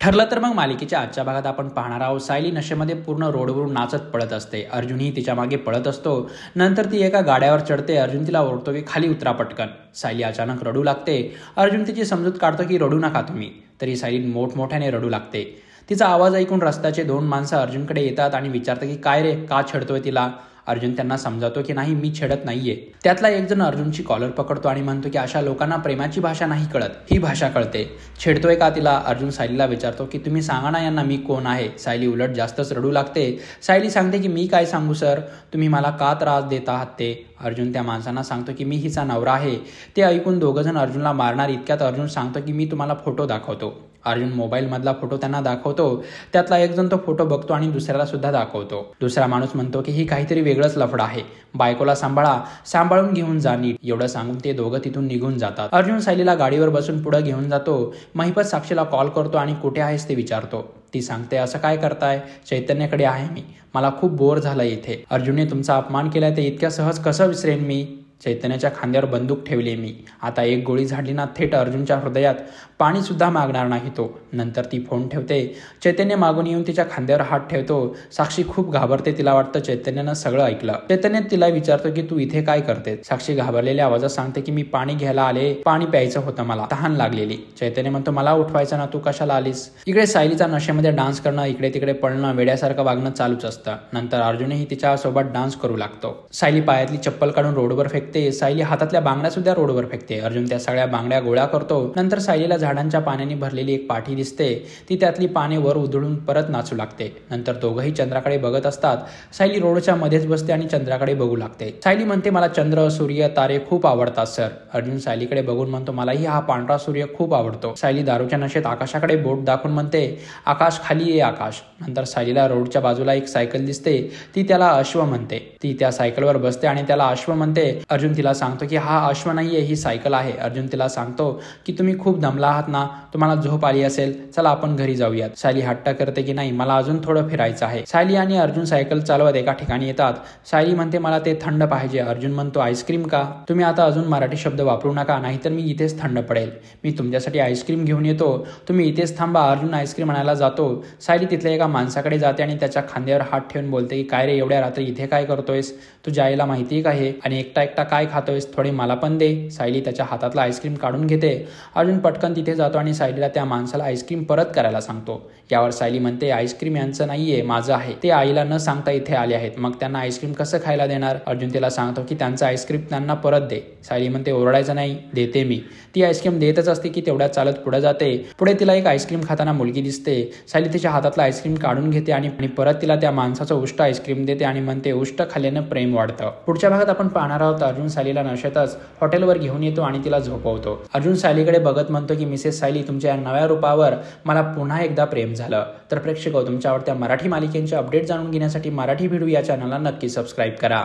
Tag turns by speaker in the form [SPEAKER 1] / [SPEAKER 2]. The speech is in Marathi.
[SPEAKER 1] ठरलं तर मग मालिकेच्या आजच्या भागात आपण पाहणार आहोत सायली नशेमध्ये पूर्ण रोडवरून नाचत पळत असते. अर्जुनही तिच्या मागे पळत असतो. नंतर ती एका गाड्यावर चढते. अर्जुन तिला ओरडतो की खाली उतरा पटकन. सायली अचानक रडू लागते. अर्जुन तिची समजूत काढतो की रडू नका तुम्ही. तरी सायली मोठमोठ्याने रडू लागते. तिचा आवाज ऐकून रस्त्याचे दोन माणसं अर्जुनकडे येतात आणि विचारतात की काय रे, का छेडतोय तिला. अर्जुन त्यांना समजावतो की नाही, मी छेडत नाहीये. त्यातला एक जण अर्जुनची कॉलर पकडतो आणि म्हणतो की अशा लोकांना प्रेमाची भाषा नाही कळत, ही भाषा कळते. छेडतोय का तिला. अर्जुन सायलीला विचारतो की तुम्ही सांगा ना यांना मी कोण आहे. सायली उलट जास्तच रडू लागते. सायली सांगते की मी काय सांगू सर, तुम्ही मला का त्रास देत आहात ते. अर्जुन त्या माणसांना सांगतो की मी हिचा नवरा आहे. ते ऐकून दोघंजण अर्जुनला मारणार इतक्यात अर्जुन सांगतो की मी तुम्हाला फोटो दाखवतो. अर्जुन मोबाईलमधला फोटो त्यांना दाखवतो. त्यातला एक जण तो फोटो बघतो आणि दुसऱ्याला सुद्धा दाखवतो. दुसरा माणूस म्हणतो की ही काहीतरी वेगळंच लफड आहे. बायकोला सांभाळा, सांभाळून घेऊन जा नीट. एवढं सांगून ते दोघं तिथून निघून जातात. अर्जुन सायलीला गाडीवर बसून पुढे घेऊन जातो. महिपत साक्षीला कॉल करतो आणि कुठे आहेस ते विचारतो. ती सांगते असं काय करताय, चैतन्याकडे आहे मी, मला खूप बोर झालं इथे. अर्जुनने तुमचा अपमान केलाय ते इतक्या सहज कसं विसरेन मी. चैतन्याच्या खांद्यावर बंदूक ठेवली मी. आता एक गोळी झाडली ना थेट अर्जुनच्या हृदयात. पाणी सुद्धा मागणार नाही तो. नंतर ती फोन ठेवते. चैतन्य मागून येऊन तिच्या खांद्यावर हात ठेवतो. साक्षी खूप घाबरते. तिला वाटतं चैतन्यानं सगळं ऐकलं. चैतन्य तिला विचारतो की तू इथे काय करते. साक्षी घाबरलेल्या आवाजात सांगते की मी पाणी घ्यायला आले, पाणी प्यायचं होतं मला, तहान लागलेली. चैतन्य म्हणतो मला उठवायचं ना, तू कशाला आलीस. इकडे सायलीचा नशेमध्ये डान्स करणं, इकडे तिकडे पळणं, वेड्यासारखं वागणं चालूच असतं. नंतर अर्जुनही तिच्यासोबत डान्स करू लागतो. सायली पायातली चप्पल काढून रोडवर फेकते. सायली हातातल्या बांगड्या सुद्धा रोडवर फेकते. अर्जुन त्या सगळ्या बांगड्या गोळा करतो. नंतर सायलीला झाडांच्या पाण्याने भरलेली एक पाठी दिसते. ती त्यातली पाने वर उधळून परत नाचू लागते. नंतर दोघंही चंद्राकडे बघत असतात. सायली रोडच्या मध्येच बसते आणि चंद्राकडे बघू लागते. सायली म्हणते मला चंद्र, सूर्य, तारे खूप आवडतात सर. अर्जुन सायलीकडे बघून म्हणतो मलाही हा पांढरा सूर्य खूप आवडतो. सायली दारूच्या नशेत आकाशाकडे बोट दाखवून म्हणते आकाश खाली ये आकाश. नंतर सायलीला रोडच्या बाजूला एक सायकल दिसते. ती त्याला अश्व म्हणते. ती त्या सायकलवर बसते आणि त्याला अश्व म्हणते. अर्जुन तिला सांगतो की हा अश्व नाहीये, ही सायकल आहे. अर्जुन तिला सांगतो की तुम्ही खूप दमला आहात ना, तुम्हाला झोप आली असेल, चला आपण घरी जाऊयात. सायली हट्ट करते की नाही, मला अजून थोडं फिरायचं आहे. सायली आणि अर्जुन सायकल चालवत एका ठिकाणी येतात. सायली म्हणते मला ते थंड पाहिजे. अर्जुन म्हणतो आईस्क्रीम का. तुम्ही आता अजून मराठी शब्द वापरू नका, नाहीतर मी इथेच थंड पडेल. मी तुमच्यासाठी आईस्क्रीम घेऊन येतो, तुम्ही इथेच थांबा. अर्जुन आईस्क्रीम आणायला जातो. सायली तिथल्या एका माणसाकडे जाते आणि त्याच्या खांद्यावर हात ठेवून बोलते की काय रे, एवढ्या रात्री इथे काय करतोयस, तुझ्या आईला माहिती आहे का हे, आणि एकटा एकटा काय खातोयस, थोडे मला पण दे. सायली त्याच्या हातातला आईस्क्रीम काढून घेते. अर्जुन पटकन तिथे जातो आणि सायलीला त्या माणसाला आईस्क्रीम परत करायला सांगतो. यावर सायली म्हणते आईस्क्रीम यांचं नाहीये, माझं आहे. ते आईला न सांगता इथे आले आहेत, मग त्यांना आईस्क्रीम कसं खायला देणार. अर्जुन तिला सांगतो की त्यांचं आईस्क्रीम त्यांना परत दे. सायली म्हणते ओरडायचं नाही, देते मी. ती आईस्क्रीम देतच असते की तेवढ्यात चालत पुढे जाते. पुढे तिला एक आईस्क्रीम खाताना मुलगी दिसते. सायली तिच्या हातातला आईस्क्रीम काढून घेते आणि परत तिला त्या माणसाचं उष्ट आईस्क्रीम देते आणि म्हणते उष्ट खाल्ल्यानं प्रेम वाढतं. पुढच्या भागात आपण पाहणार आहोत अर्जुन सायलीला नशेतच हॉटेलवर घेऊन येतो आणि तिला झोपवतो. अर्जुन सायलीकडे बघत म्हणतो की मिसेस सायली, तुमच्या या नव्या रूपावर मला पुन्हा एकदा प्रेम झालं. तर प्रेक्षक तुमच्या आवडत्या मराठी मालिकेंचे अपडेट जाणून घेण्यासाठी मराठी भिडू या चॅनलला नक्की सबस्क्राईब करा.